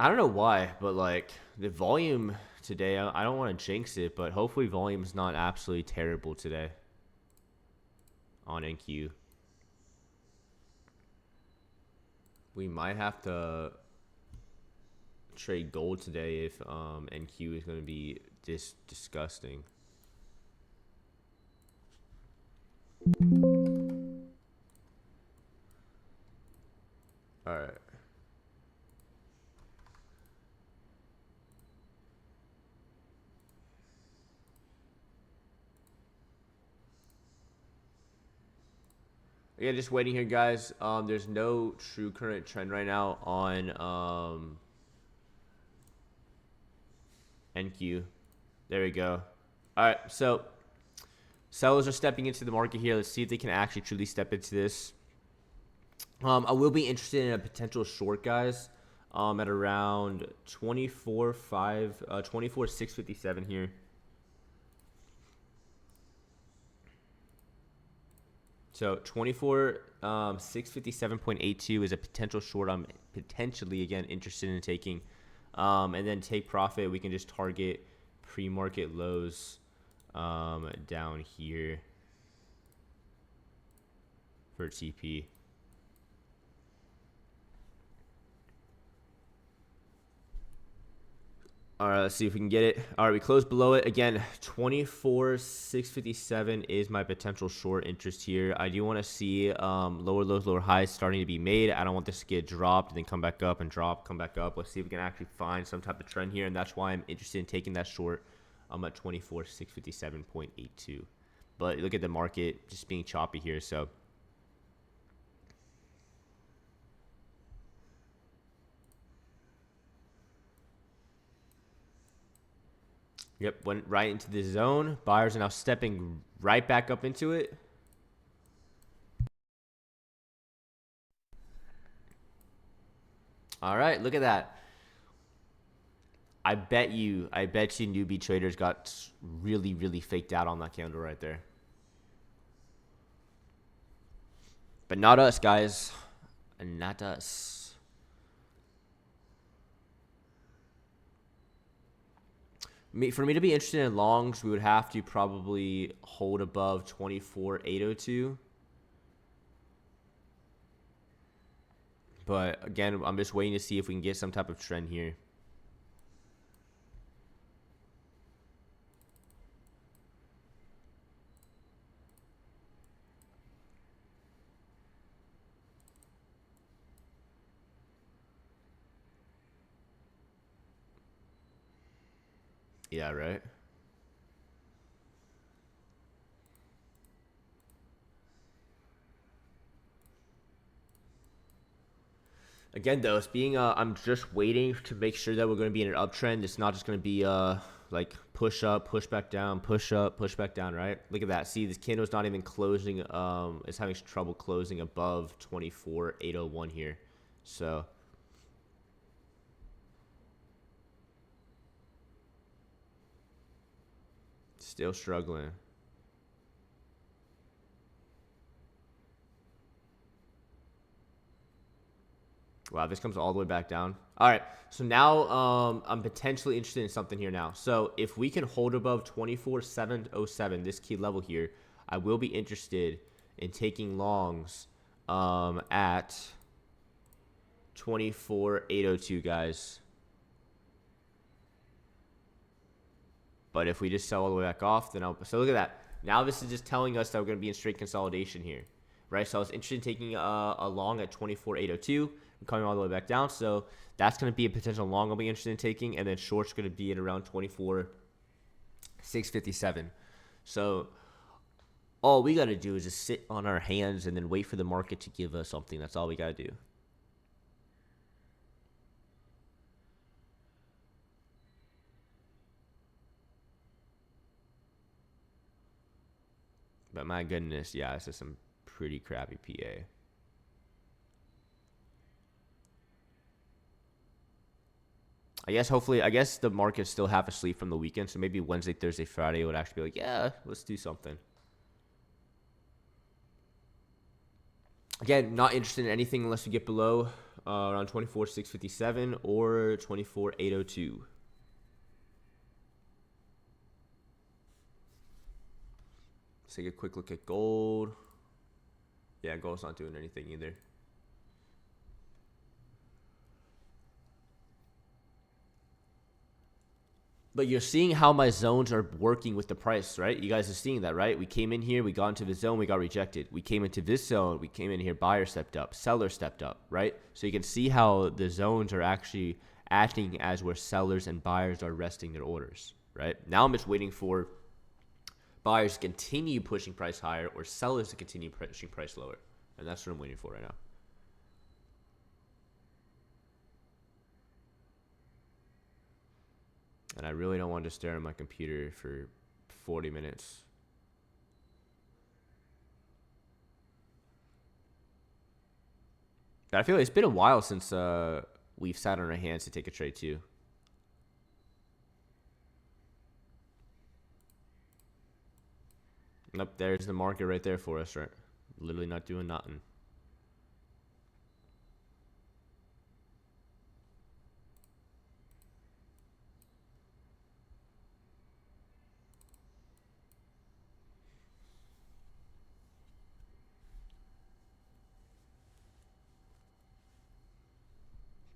I don't know why, but like the volume today, I don't want to jinx it, but hopefully volume's not absolutely terrible today on NQ. We might have to trade gold today if NQ is going to be this disgusting. All right. Yeah, just waiting here, guys. There's no true current trend right now on NQ. There we go. All right, so sellers are stepping into the market here. Let's see if they can actually truly step into this. I will be interested in a potential short, guys, at around 24.657 here. So 657.82 is a potential short I'm potentially, again, interested in taking. And then take profit. We can just target pre-market lows down here for TP. All right, let's see if we can get it. All right, we closed below it. Again, 24.657 is my potential short interest here. I do want to see lower lows, lower highs starting to be made. I don't want this to get dropped and then come back up and drop, come back up. Let's see if we can actually find some type of trend here, and that's why I'm interested in taking that short. I'm at 24.657.82. But look at the market just being choppy here, so... Yep, went right into the zone. Buyers are now stepping right back up into it. All right, look at that. I bet you newbie traders got really, really faked out on that candle right there. But not us, guys. Not us. For me to be interested in longs, we would have to probably hold above 24.802. But again, I'm just waiting to see if we can get some type of trend here. Yeah, right. Again, though, it's being I'm just waiting to make sure that we're going to be in an uptrend. It's not just going to be like push up, push back down, push up, push back down, right? Look at that. See, this candle's not even closing. It's having trouble closing above 24.801 here. So still struggling. Wow, this comes all the way back down. All right, so now I'm potentially interested in something here now. So if we can hold above 24.707, this key level here, I will be interested in taking longs at 24.802, guys. But if we just sell all the way back off, then so look at that. Now this is just telling us that we're going to be in straight consolidation here, right? So I was interested in taking a long at 24.802. Coming all the way back down, so that's going to be a potential long I'll be interested in taking, and then short's going to be at around 24.657. So all we got to do is just sit on our hands and then wait for the market to give us something. That's all we got to do. But my goodness, yeah, this is some pretty crappy PA. I guess the market's still half asleep from the weekend, so maybe Wednesday, Thursday, Friday would actually be like, yeah, let's do something. Again, not interested in anything unless we get below Around 24,657 or 24,802. Let's take a quick look at gold. Yeah, gold's not doing anything either. But you're seeing how my zones are working with the price, right? You guys are seeing that, right? We came in here, we got into the zone, we got rejected. We came into this zone, we came in here, buyer stepped up, seller stepped up, right? So you can see how the zones are actually acting as where sellers and buyers are resting their orders, right? Now I'm just waiting for buyers to continue pushing price higher or sellers to continue pushing price lower. And that's what I'm waiting for right now. And I really don't want to stare at my computer for 40 minutes. But I feel like it's been a while since we've sat on our hands to take a trade too. Nope, there's the market right there for us, right? Literally not doing nothing.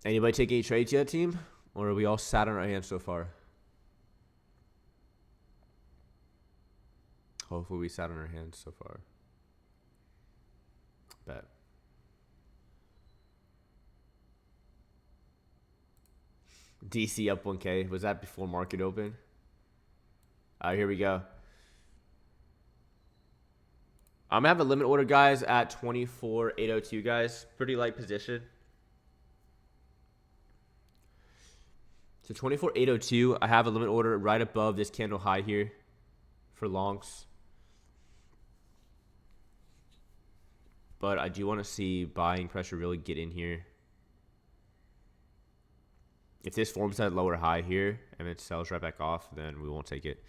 Anybody take any trades yet, team? Or are we all sat on our hands so far? Hopefully we sat on our hands so far. Bet. DC up 1K. Was that before market open? All right, here we go. I'm going to have a limit order, guys, at 24,802, guys. Pretty light position. So 24,802, I have a limit order right above this candle high here for longs. But I do want to see buying pressure really get in here. If this forms that lower high here and it sells right back off, then we won't take it.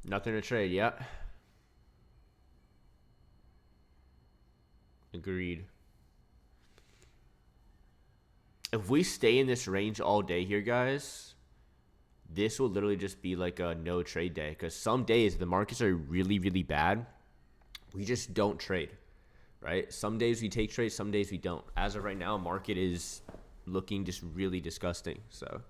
Nothing to trade yet. Agreed. If we stay in this range all day here, guys, this will literally just be like a no trade day. Because some days the markets are really, really bad. We just don't trade, right? Some days we take trades, some days we don't. As of right now, market is looking just really disgusting. So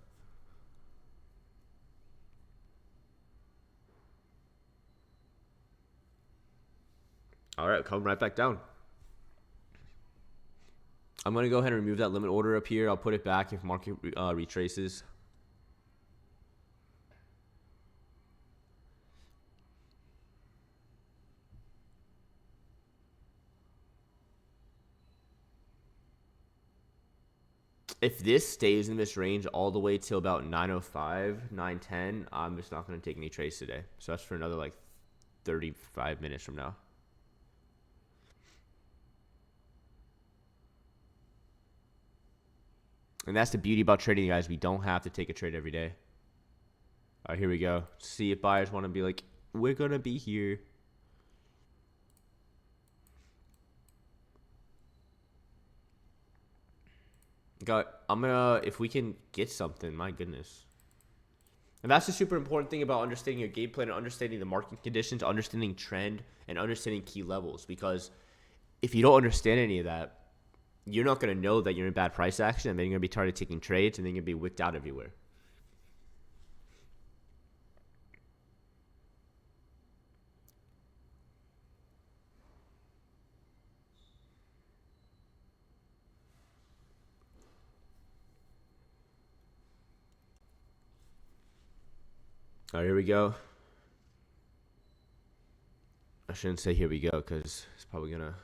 all right, come right back down. I'm going to go ahead and remove that limit order up here. I'll put it back if market retraces. If this stays in this range all the way till about 9:05, 9:10, I'm just not going to take any trades today. So that's for another like 35 minutes from now. And that's the beauty about trading, guys. We don't have to take a trade every day. All right, here we go. See if buyers want to be like, we're going to be here. I'm going to, if we can get something, my goodness. And that's the super important thing about understanding your game plan and understanding the market conditions, understanding trend, and understanding key levels. Because if you don't understand any of that, you're not going to know that you're in bad price action, and then you're going to be tired of taking trades, and then you're going to be wicked out everywhere. All right, here we go. I shouldn't say here we go because it's probably going to...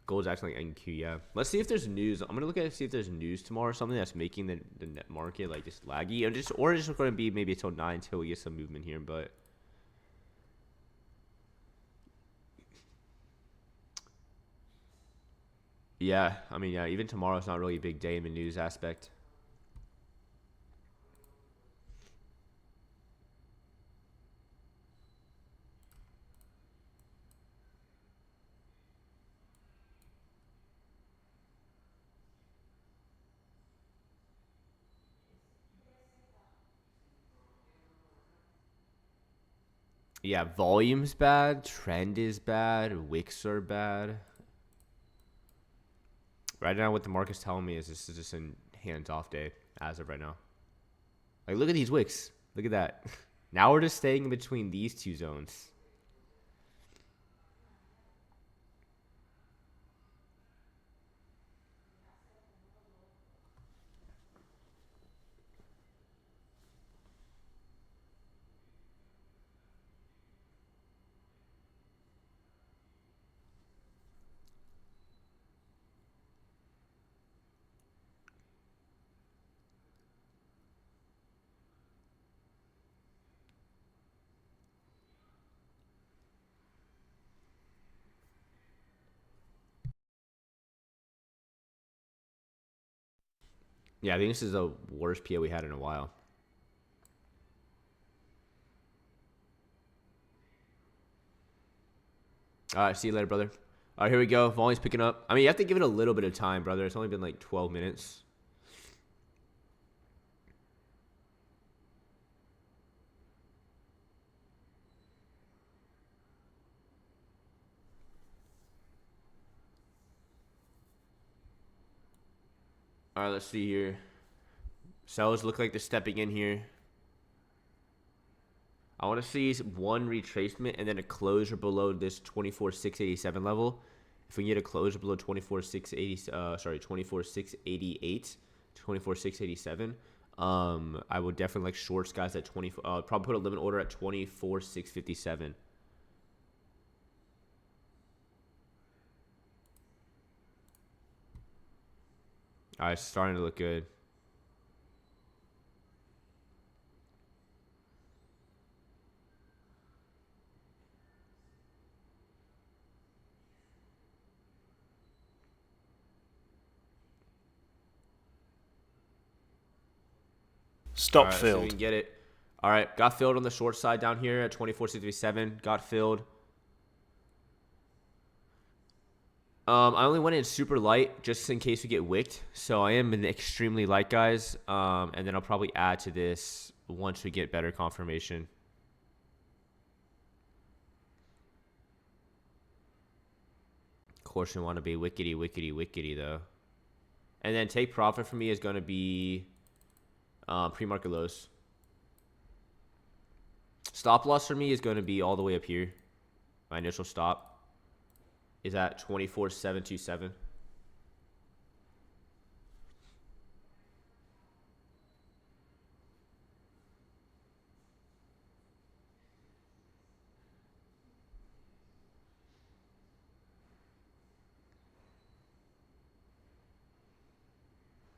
Gold's acting like NQ, yeah. Let's see if there's news. I'm going to look at it, see if there's news tomorrow or something that's making the net market like just laggy. Or it's just going to be maybe until 9 until we get some movement here. But Yeah, I mean, yeah, even tomorrow's not really a big day in the news aspect. Yeah, volume's bad, trend is bad, wicks are bad. Right now, what the market's telling me is this is just a hands-off day as of right now. Like, look at these wicks. Look at that. Now we're just staying in between these two zones. Yeah, I think this is the worst PO we had in a while. All right, see you later, brother. All right, here we go. Volume's picking up. I mean, you have to give it a little bit of time, brother. It's only been like 12 minutes. All right, let's see here. Sellers look like they're stepping in here. I want to see one retracement and then a closure below this 24,687 level. If we can get a closure below 24,688, 24,687, I would definitely like shorts guys at 20. Probably put a limit order at 24,657. All right, it's starting to look good. Stop All right, let's see if we filled. can get it. All right, got filled on the short side down here at 24,657. Got filled. I only went in super light just in case we get wicked. So I am an extremely light, guys. And then I'll probably add to this once we get better confirmation. Of course, we want to be wickety, wickety, wickety, though. And then take profit for me is going to be pre-market lows. Stop loss for me is going to be all the way up here. My initial stop is at 24,727.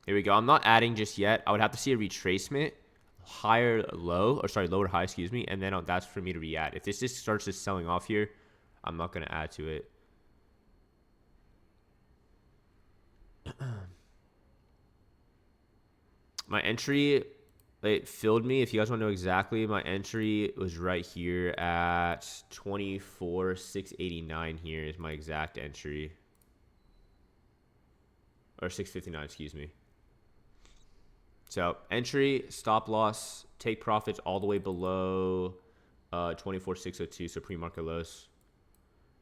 Here we go. I'm not adding just yet. I would have to see a retracement, higher low, or sorry, lower high, excuse me, and then that's for me to re-add. If this just starts just selling off here, I'm not going to add to it. My entry, it filled me. If you guys want to know exactly, my entry was right here at 24,689 here is my exact entry. Or 659, excuse me. So entry, stop loss, take profits all the way below 24,602, so pre-market lows.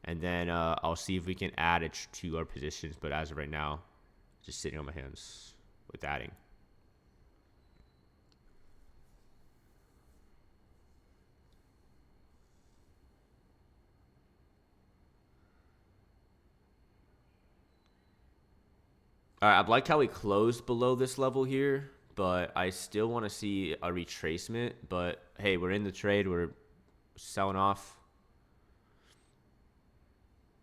And then I'll see if we can add it to our positions. But as of right now, just sitting on my hands with adding. All right, I like how we closed below this level here, but I still want to see a retracement. But hey, we're in the trade. We're selling off.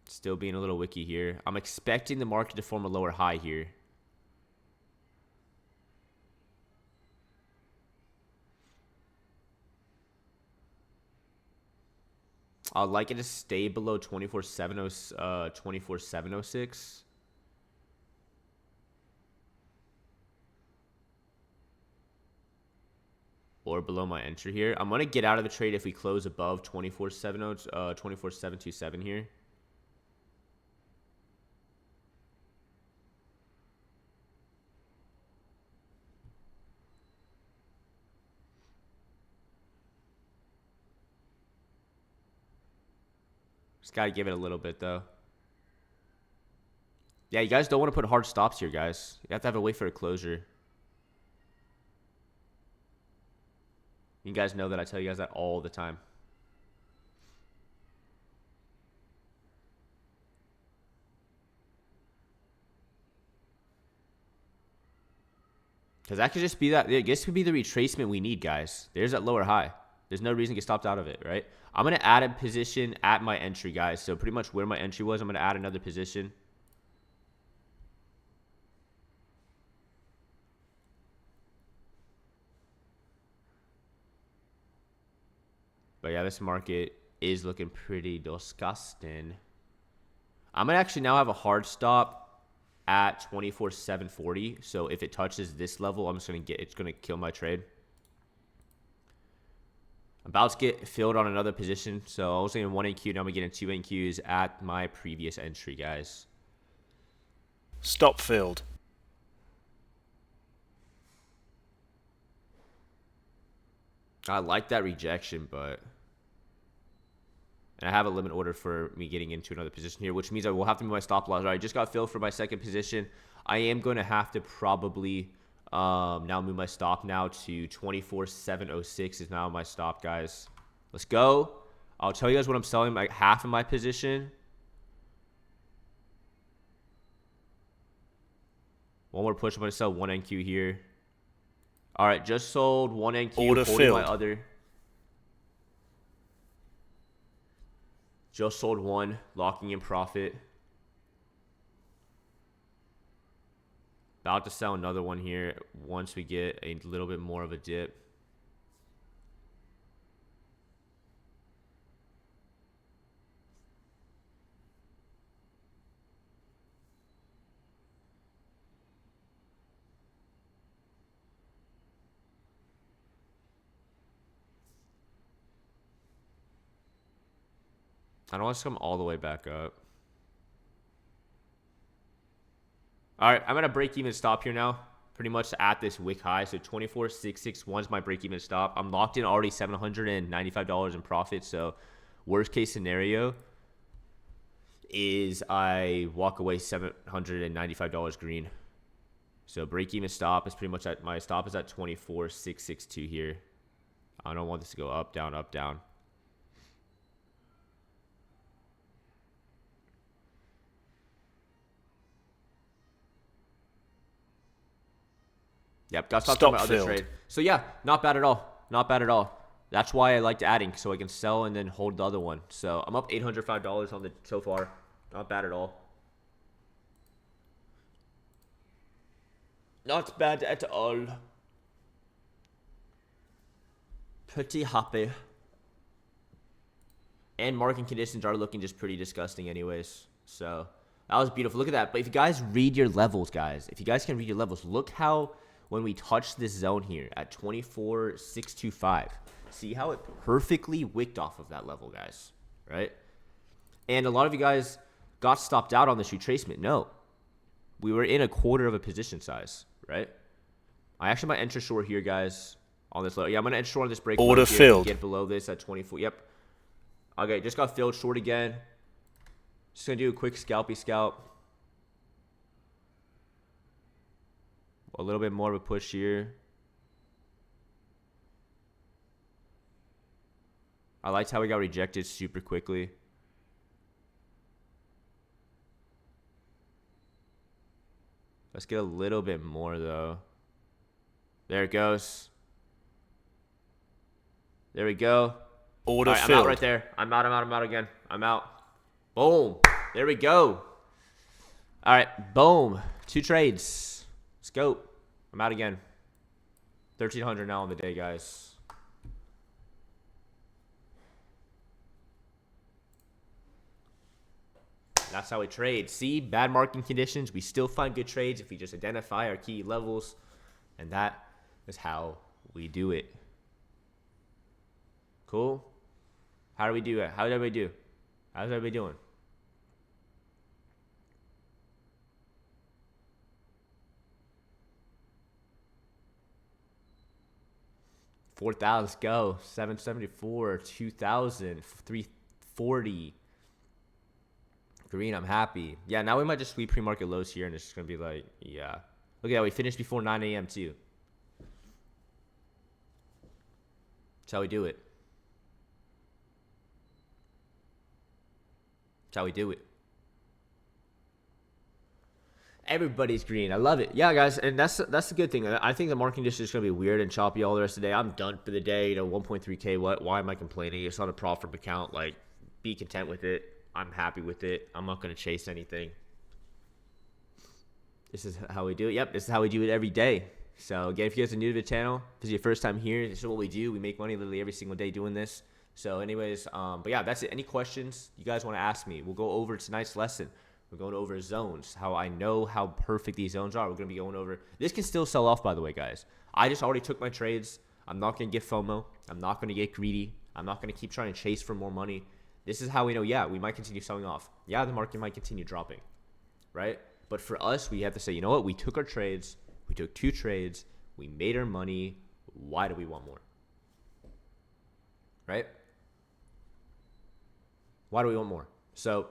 Still being a little wicky here. I'm expecting the market to form a lower high here. I'd like it to stay below 24,706. or below my entry here. I'm going to get out of the trade if we close above 24.727 here. Just got to give it a little bit, though. Yeah, you guys don't want to put hard stops here, guys. You have to have a wait for a closure. You guys know that I tell you guys that all the time. Because that could just be that. This could be the retracement we need, guys. There's that lower high. There's no reason to get stopped out of it, right? I'm going to add a position at my entry, guys. So pretty much where my entry was, I'm going to add another position. But yeah, this market is looking pretty disgusting. I'm going to actually now have a hard stop at 24.740. So if it touches this level, I'm just going to it's going to kill my trade. I'm about to get filled on another position. So I was in 1 NQ, now I'm getting 2 NQs at my previous entry, guys. Stop filled. I like that rejection, but... And I have a limit order for me getting into another position here, which means I will have to move my stop loss. All right, I just got filled for my second position. I am going to have to probably now move my stop now to 24.706 is now my stop, guys. Let's go. I'll tell you guys what I'm selling, like half of my position. One more push. I'm going to sell 1 NQ here. All right, just sold 1 NQ. Order filled. My other. Just sold one, locking in profit. About to sell another one here once we get a little bit more of a dip. I don't want to come all the way back up. All right, I'm going to break even stop here now. Pretty much at this wick high. So 24.661 is my break even stop. I'm locked in already $795 in profit. So worst case scenario is I walk away $795 green. So break even stop is pretty much at my stop is at 24.662 here. I don't want this to go up, down, up, down. Yep, got stopped on my other trade. So yeah, not bad at all. Not bad at all. That's why I liked adding, so I can sell and then hold the other one. So I'm up $805 on the so far. Not bad at all. Not bad at all. Pretty happy. And market conditions are looking just pretty disgusting anyways. So that was beautiful. Look at that. But if you guys read your levels, guys, if you guys can read your levels, look how when we touch this zone here at 24.625, see how it perfectly wicked off of that level, guys, right? And a lot of you guys got stopped out on this retracement. No, we were in a quarter of a position size, right? I actually might enter short here, guys, on this low. Yeah, I'm going to enter short on this break. Order filled. Get below this at 24. Yep. Okay, just got filled short again. Just going to do a quick scalpy scalp. A little bit more of a push here. I liked how we got rejected super quickly. Let's get a little bit more, though. There it goes. There we go. Order filled. I'm out right there. I'm out again. I'm out. Boom. There we go. All right. Boom. 2 trades. Let's go. I'm out again. 1,300 now on the day, guys. That's how we trade. See, bad market conditions. We still find good trades if we just identify our key levels. And that is how we do it. Cool. How do we do it? How did everybody do? How's everybody doing? $4,000, let's go. 774, 2,000, 340. Green, I'm happy. Yeah, now we might just sweep pre-market lows here, and it's just gonna be like, yeah. Look at that, we finished before 9 a.m. too. That's how we do it. That's how we do it. Everybody's green. I love it. Yeah, guys, and that's the good thing. I think the market condition is going to be weird and choppy all the rest of the day. I'm done for the day. 1.3K. Why am I complaining? It's not a profit account. Like, be content with it. I'm happy with it. I'm not going to chase anything. This is how we do it. Yep, this is how we do it every day. So, again, if you guys are new to the channel, this is your first time here, this is what we do. We make money literally every single day doing this. So, anyways, but yeah, that's it. Any questions you guys want to ask me? We'll go over tonight's lesson. We're going over zones, how I know how perfect these zones are. We're going to be going over. This can still sell off, by the way, guys. I just already took my trades. I'm not going to get FOMO. I'm not going to get greedy. I'm not going to keep trying to chase for more money. This is how we know, yeah, we might continue selling off. Yeah, the market might continue dropping, right? But for us, we have to say, you know what? We took our trades. We took 2 trades. We made our money. Why do we want more? Right? Why do we want more? So